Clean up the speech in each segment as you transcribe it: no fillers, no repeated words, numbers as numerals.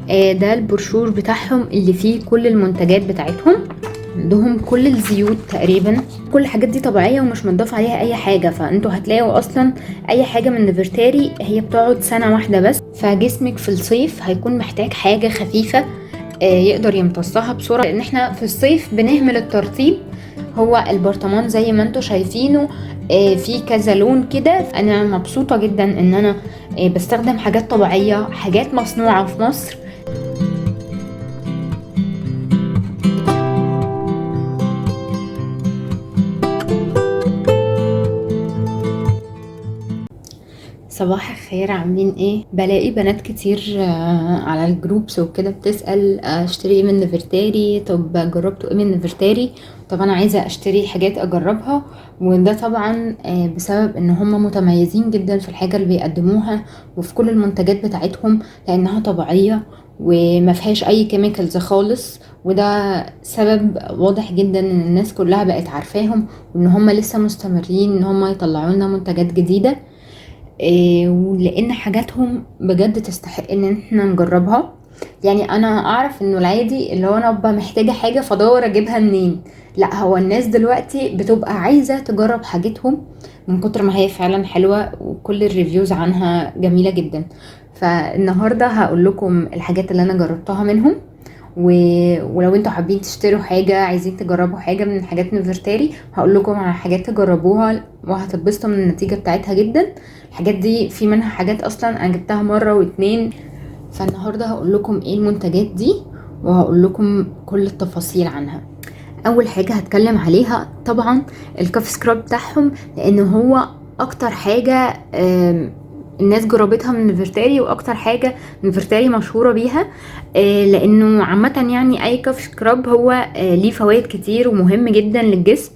ده البروشور بتاعهم اللي فيه كل المنتجات بتاعتهم. عندهم كل الزيوت تقريبا، كل الحاجات دي طبيعيه ومش مضاف عليها اي حاجه. فانتوا هتلاقوا اصلا اي حاجه من نفرتاري هي بتقعد سنه واحده بس. فجسمك في الصيف هيكون محتاج حاجه خفيفه يقدر يمتصها بسرعه، لان احنا في الصيف بنهمل الترطيب. هو البرطمان زي ما انتوا شايفينه في كذا لون كده. انا مبسوطه جدا ان انا بستخدم حاجات طبيعيه، حاجات مصنوعه في مصر. صباح الخير، عاملين ايه؟ بلاقي بنات كتير على الجروبس وكده بتسأل اشتري ايه من نفرتاري، طب جربتوا ايه من نفرتاري؟ طب انا عايزة اشتري حاجات اجربها. وده طبعا بسبب ان هم متميزين جدا في الحاجة اللي بيقدموها وفي كل المنتجات بتاعتهم، لانها طبيعية وما فيهاش اي كيميكالز خالص. وده سبب واضح جدا ان الناس كلها بقت عارفاهم، وان هم لسه مستمرين ان هم يطلعوا لنا منتجات جديدة. ولان حاجاتهم بجد تستحق ان احنا نجربها. يعني انا اعرف انه العادي اللي هو انا ابقى محتاجة حاجة فادور اجيبها منين. لا، هو الناس دلوقتي بتبقى عايزة تجرب حاجتهم من كتر ما هي فعلا حلوة، وكل الريفيوز عنها جميلة جدا. فالنهاردة هقول لكم الحاجات اللي انا جربتها منهم. ولو انتوا حابين تشتروا حاجة، عايزين تجربوا حاجة من حاجات نفرتاري، هقول لكم على حاجات تجربوها وهتتبسطوا من النتيجة بتاعتها جدا. الحاجات دي في منها حاجات اصلا انا جبتها مرة واتنين. فالنهاردة هقول لكم ايه المنتجات دي، وهقول لكم كل التفاصيل عنها. اول حاجة هتكلم عليها طبعا الكاف سكراب بتاعهم، لان هو اكتر حاجة الناس جربتها من نفرتاري، واكتر حاجة نفرتاري مشهورة بيها. لانه عامة يعني اي كاف سكراب هو ليه فوائد كتير ومهم جدا للجسم.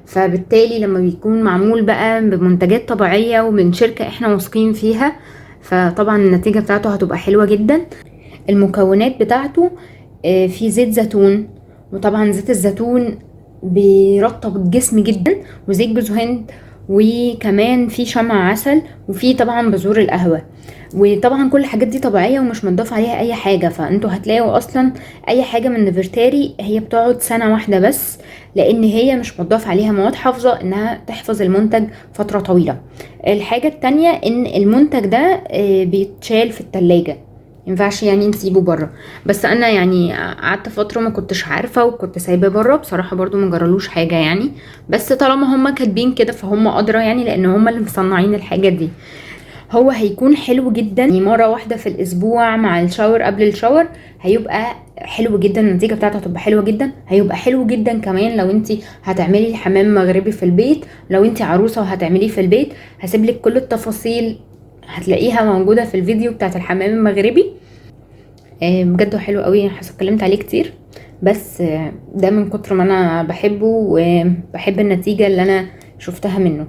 فبالتالي لما بيكون معمول بقى بمنتجات طبيعية ومن شركة احنا واثقين فيها، فطبعا النتيجة بتاعته هتبقى حلوة جدا. المكونات بتاعته في زيت زيتون، وطبعا زيت الزيتون بيرطب الجسم جدا، وزيت جوز هند، وكمان في شمع عسل، وفي طبعا بذور القهوة. وطبعا كل الحاجات دي طبيعية ومش مضاف عليها اي حاجة. فانتوا هتلاقوا اصلا اي حاجة من نفرتاري هي بتقعد سنة واحدة بس، لان هي مش مضاف عليها مواد حافظة انها تحفظ المنتج فترة طويلة. الحاجة التانية ان المنتج ده بيتشال في التلاجة، ينفعش يعني نسيبه بره. بس انا يعني قعدت فتره ما كنتش عارفه وكنت سايباه بره بصراحه، برضو ما جرالوش حاجه يعني. بس طالما هم كاتبين كده فهم ادرى يعني، لان هم اللي مصنعين الحاجه دي. هو هيكون حلو جدا يعني مره واحده في الاسبوع مع الشاور، قبل الشاور هيبقى حلو جدا. النتيجه بتاعته هتبقى حلوه جدا. هيبقى حلو جدا كمان لو انت هتعملي حمام مغربي في البيت، لو انت عروسه وهتعمليه في البيت. هسيبلك كل التفاصيل هتلاقيها موجوده في الفيديو بتاعت الحمام المغربي. بجد حلو قوي، اتكلمت عليه كتير. بس ده من كتر ما انا بحبه وبحب النتيجة اللي انا شفتها منه.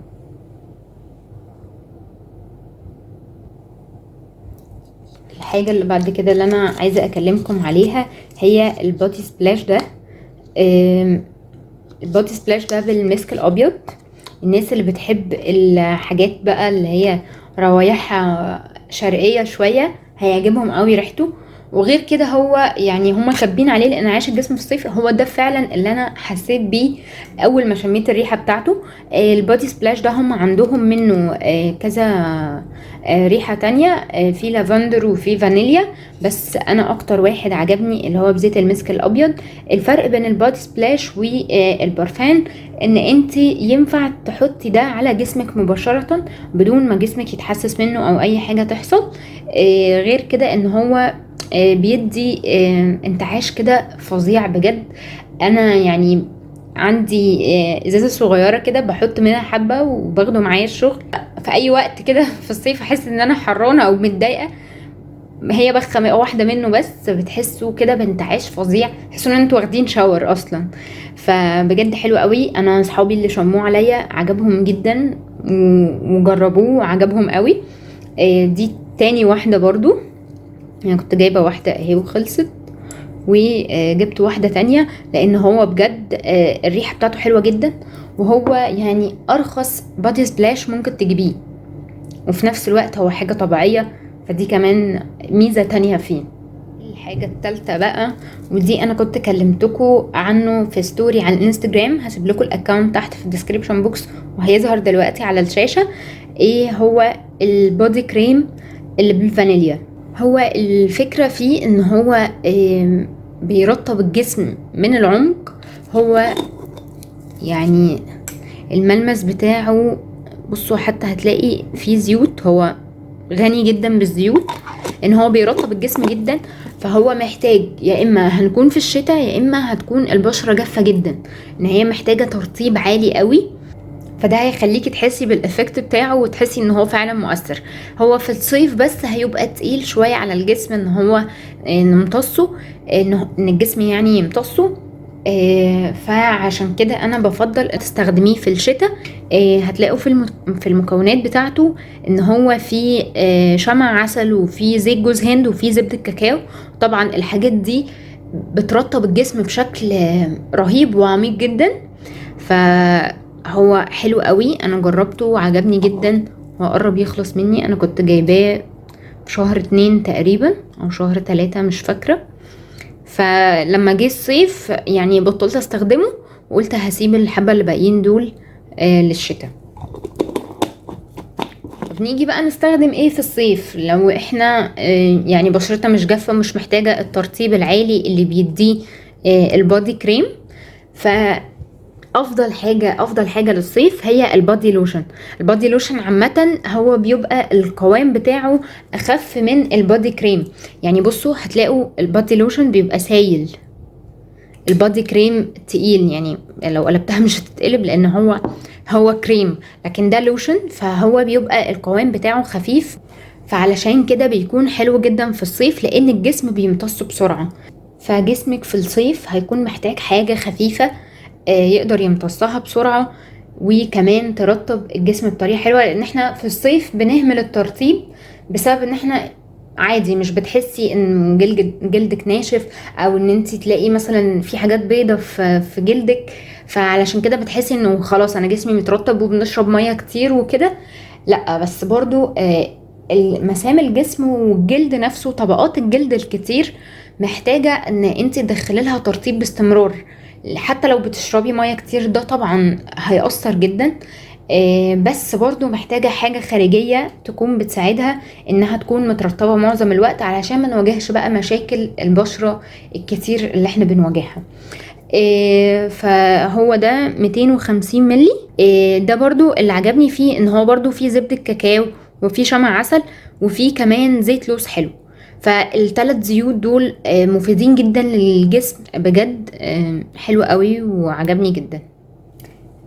الحاجة اللي بعد كده اللي انا عايزة اكلمكم عليها هي البودي سبلاش ده. البودي سبلاش ده بالمسك الابيض. الناس اللي بتحب الحاجات بقى اللي هي روايحها شرقية شوية هيعجبهم قوي ريحته. وغير كده هو يعني هما كاتبين عليه لان عايش الجسم في الصيف، هو ده فعلا اللي انا حسيت بيه اول ما شميت الريحه بتاعته. البودي سبلاش ده هم عندهم منه كذا ريحه تانية، في لافندر وفي فانيليا. بس انا اكتر واحد عجبني اللي هو بزيت المسك الابيض. الفرق بين البودي سبلاش والبرفان ان انت ينفع تحطي ده على جسمك مباشره بدون ما جسمك يتحسس منه او اي حاجه تحصل. غير كده ان هو بيدي انتعاش كده فظيع بجد. انا يعني عندي ازازه صغيره كده بحط منها حبه وباخده معايا الشغل في اي وقت كده في الصيف احس ان انا حرانه او متضايقه. هي بخه واحده منه بس بتحسوا كده بانتعاش فظيع، تحسوا ان انتوا واخدين شاور اصلا. فبجد حلو قوي. انا اصحابي اللي شموه عليا عجبهم جدا وجربوه وعجبهم قوي. دي تاني واحده برضو. يعني كنت جايبه واحده اهي وخلصت، وجبت واحده تانية لان هو بجد الريحه بتاعته حلوه جدا. وهو يعني ارخص بادي سبلاش ممكن تجيبيه، وفي نفس الوقت هو حاجه طبيعيه. فدي كمان ميزه تانية فيه. الحاجة التالتة بقى، ودي انا كنت كلمتكم عنه في ستوري على الانستجرام، هسيب لكم الاكونت تحت في الديسكريبشن بوكس وهيظهر دلوقتي على الشاشة. ايه هو البودي كريم اللي بالفانيليا؟ هو الفكرة فيه ان هو بيرطب الجسم من العمق. هو يعني الملمس بتاعه، بصوا حتى هتلاقي فيه زيوت، هو غني جدا بالزيوت، ان هو بيرطب الجسم جدا. فهو محتاج، يا اما هنكون في الشتاء يا اما هتكون البشرة جافة جدا، ان هي محتاجة ترطيب عالي قوي، فده هيخليكي تحسي بالافكت بتاعه وتحسي ان هو فعلا مؤثر. هو في الصيف بس هيبقى تقيل شوية على الجسم، ان هو نمتصه، ان الجسم يعني يمتصه. فعشان كده انا بفضل تستخدميه في الشتاء. هتلاقوا في المكونات بتاعته ان هو في شمع عسل وفي زيت جوز هند وفي زبدة كاكاو. طبعا الحاجات دي بترطب الجسم بشكل رهيب وعميق جدا. فهو حلو قوي، انا جربته وعجبني جدا، وقرب يخلص مني. انا كنت جايباه في شهر 2 تقريبا او شهر 3 مش فاكرة. فلما جه الصيف يعني بطلت استخدمه، وقلت هسيب الحبة اللي باقيين دول للشتاء. طب نيجي بقى نستخدم ايه في الصيف لو احنا يعني بشرتنا مش جافة، مش محتاجة الترطيب العالي اللي بيديه البودي كريم. افضل حاجه للصيف هي البادي لوشن. البادي لوشن عامه هو بيبقى القوام بتاعه اخف من البادي كريم. يعني بصوا هتلاقوا البادي لوشن بيبقى سايل، البادي كريم تقيل، يعني لو قلبتها مش هتتقلب لان هو كريم، لكن ده لوشن فهو بيبقى القوام بتاعه خفيف. فعلشان كده بيكون حلو جدا في الصيف لان الجسم بيمتص بسرعه. فجسمك في الصيف هيكون محتاج حاجه خفيفه يقدر يمتصها بسرعة، وكمان ترطب الجسم بطريقة حلوة. لان احنا في الصيف بنهمل الترطيب بسبب ان احنا عادي مش بتحسي ان جلدك ناشف، او ان انت تلاقي مثلا في حاجات بيضة في جلدك، فعلشان كده بتحسي انه خلاص انا جسمي مترطب وبنشرب مية كتير وكده. لا بس برضو مسام الجسم والجلد نفسه، طبقات الجلد الكتير محتاجة ان انت تدخلي لها ترطيب باستمرار. حتى لو بتشربي مية كتير ده طبعا هيأثر جدا، بس برضو محتاجة حاجة خارجية تكون بتساعدها انها تكون مترطبة معظم الوقت، علشان ما نواجهش بقى مشاكل البشرة الكتير اللي احنا بنواجهها. فهو ده 250 ملي. ده برضو اللي عجبني فيه ان هو برضو فيه زبدة كاكاو وفيه شمع عسل وفيه كمان زيت لوز حلو. فالثلاث زيوت دول مفيدين جدا للجسم بجد، حلو قوي وعجبني جدا.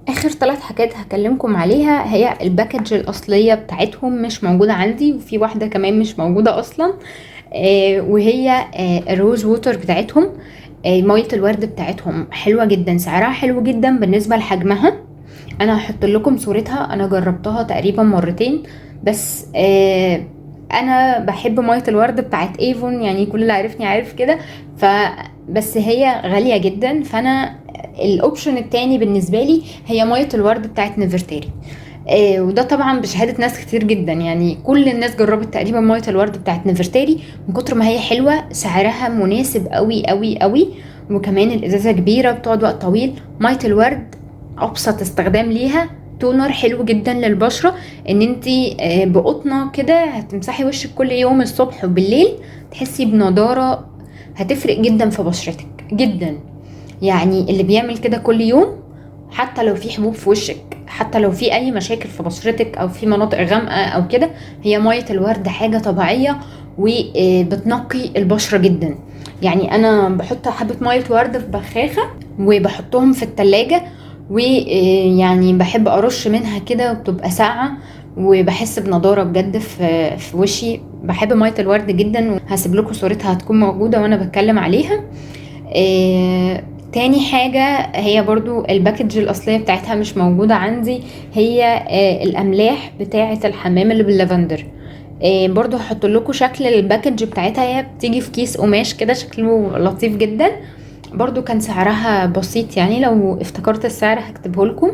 اخر 3 حاجات هكلمكم عليها هي الباكج الاصلية بتاعتهم مش موجودة عندي، وفي واحدة كمان مش موجودة اصلا، وهي الروز ووتر بتاعتهم. مية الورد بتاعتهم حلوة جدا، سعرها حلو جدا بالنسبة لحجمها. انا هحط لكم صورتها، انا جربتها تقريبا مرتين بس. انا بحب مية الورد بتاعت ايفون، يعني كل اللي عارفني عارف كده. بس هي غالية جدا، فانا الاوبشن التاني بالنسبة لي هي مية الورد بتاعت نيفرتاري. وده طبعا بشهادة ناس كتير جدا، يعني كل الناس جربت تقريبا مية الورد بتاعت نيفرتاري من كتر ما هي حلوة، سعرها مناسب قوي قوي قوي، وكمان الازازة كبيرة بتقعد وقت طويل. مية الورد ابسط استخدام ليها تونر حلو جدا للبشرة، ان انتي بقطنة كده هتمسحي وشك كل يوم الصبح وبالليل تحسي بنضارة، هتفرق جدا في بشرتك جدا. يعني اللي بيعمل كده كل يوم، حتى لو في حبوب في وشك، حتى لو في اي مشاكل في بشرتك او في مناطق غامقة او كده، هي مية الورد حاجة طبيعية وبتنقي البشرة جدا. يعني انا بحط حبة مية ورد في بخاخة وبحطهم في التلاجة، ويعني بحب ارش منها كده وبتبقى ساقعة، وبحس بنضارة بجد في وشي. بحب مية الورد جدا، وهسيب لكم صورتها هتكون موجودة وانا بتكلم عليها. تاني حاجة هي برضو الباكج الأصلية بتاعتها مش موجودة عندي، هي الأملاح بتاعة الحمام اللي باللافندر. برضو هحط لكم شكل الباكج بتاعتها، هي بتيجي في كيس قماش كده شكله لطيف جدا. برضو كان سعرها بسيط، يعني لو افتكرت السعر هكتبه لكم.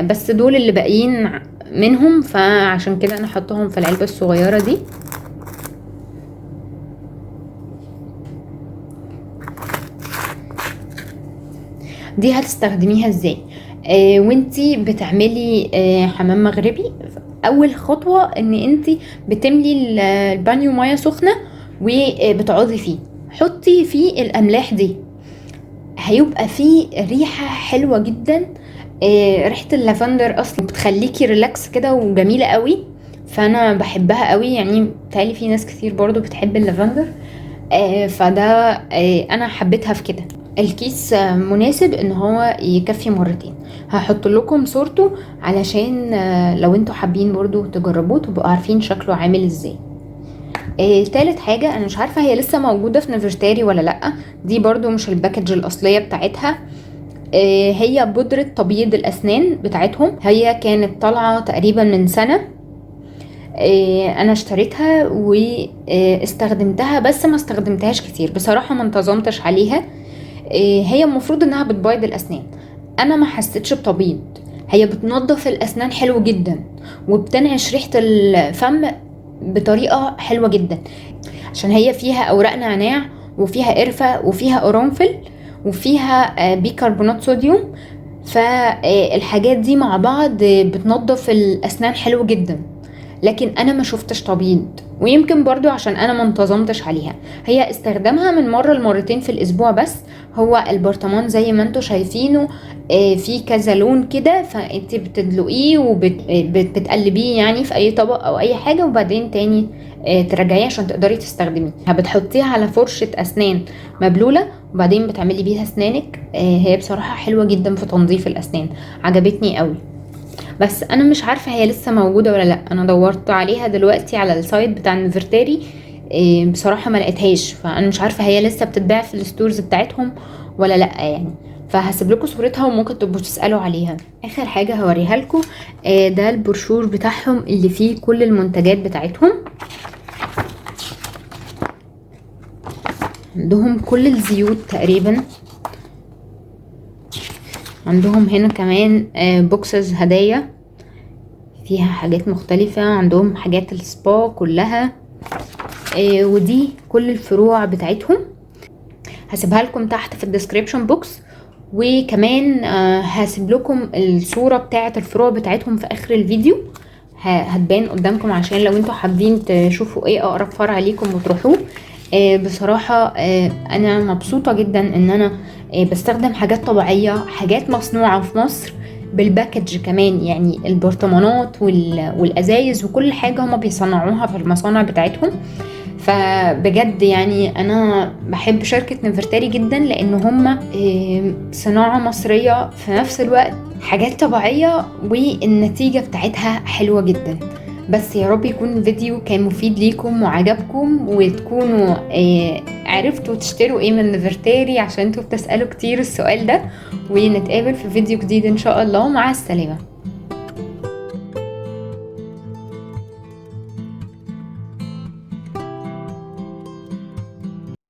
بس دول اللي باقيين منهم، فعشان كده انا حطهم في العلبة الصغيرة دي. دي هتستخدميها ازاي؟ وانتي بتعملي حمام مغربي، اول خطوة ان انتي بتملي البانيو مية سخنة وبتعوضي فيه، حطي فيه الاملاح دي، هيبقى فيه ريحة حلوة جدا. ريحة اللافندر اصلا بتخليكي ريلاكس كده وجميلة قوي، فانا بحبها قوي، يعني بتهيألي في ناس كتير برضو بتحب اللافندر. فده انا حبيتها في كده. الكيس مناسب ان هو يكفي مرتين، هحط لكم صورته علشان لو انتوا حابين برضو تجربوه تبقوا عارفين شكله عامل ازاي. تالت حاجة، انا مش عارفة هي لسه موجودة في نفرتاري ولا لأ، دي برضو مش الباكج الاصلية بتاعتها. هي بودرة تبييض الاسنان بتاعتهم، هي كانت طالعة تقريبا من سنة. انا اشتريتها واستخدمتها، بس ما استخدمتهاش كتير بصراحة، ما انتظمتش عليها. هي المفروض انها بتبيض الاسنان، انا ما حسيتش بتبييض، هي بتنظف الاسنان حلو جدا وبتنعش ريحة الفم بطريقة حلوة جدا، عشان هي فيها اوراق نعناع وفيها قرفة وفيها قرنفل وفيها بيكربونات صوديوم، فالحاجات دي مع بعض بتنظف الاسنان حلو جدا. لكن انا ما شفتش تبييض، ويمكن برضو عشان انا ما انتظمتش عليها. هي استخدامها من مرة لمرتين في الاسبوع بس. هو البرطمان زي ما انتوا شايفينه فيه كذا لون كده، فانت بتدلقيه وبتقلبيه يعني في اي طبق او اي حاجة، وبعدين تاني ترجعيه عشان تقدري تستخدميه. بتحطيها على فرشة اسنان مبلولة وبعدين بتعملي بيها اسنانك. هي بصراحة حلوة جدا في تنظيف الاسنان، عجبتني قوي. بس انا مش عارفه هي لسه موجوده ولا لا، انا دورت عليها دلوقتي على السايت بتاع نفرتاري، بصراحه ما لقيتهاش، فانا مش عارفه هي لسه بتتباع في الستورز بتاعتهم ولا لا يعني. فهسيب لكم صورتها وممكن تبقوا تسالوا عليها. اخر حاجه هوريها لكم ده البروشور بتاعهم اللي فيه كل المنتجات بتاعتهم. عندهم كل الزيوت تقريبا، عندهم هنا كمان بوكسز هدايا فيها حاجات مختلفة، عندهم حاجات السبا كلها. ودي كل الفروع بتاعتهم، هسيبها لكم تحت في الديسكريبشن بوكس، وكمان هسيب لكم الصورة بتاعة الفروع بتاعتهم في اخر الفيديو، هتبان قدامكم عشان لو انتوا حابين تشوفوا ايه اقرب فرع ليكم وتروحوه. بصراحة انا مبسوطة جدا ان انا بستخدم حاجات طبيعية، حاجات مصنوعة في مصر بالباكج كمان، يعني البرطمانات والازايز وكل حاجة هما بيصنعوها في المصانع بتاعتهم. فبجد يعني انا بحب شركة نفرتاري جدا، لان هم صناعة مصرية في نفس الوقت حاجات طبيعية والنتيجة بتاعتها حلوة جدا. بس يا رب يكون الفيديو كان مفيد ليكم وعجبكم، وتكونوا عرفتوا تشتروا ايه من نفرتاري، عشان انتوا بتسألوا كتير السؤال ده. ونتقابل في فيديو جديد ان شاء الله، مع السلامة.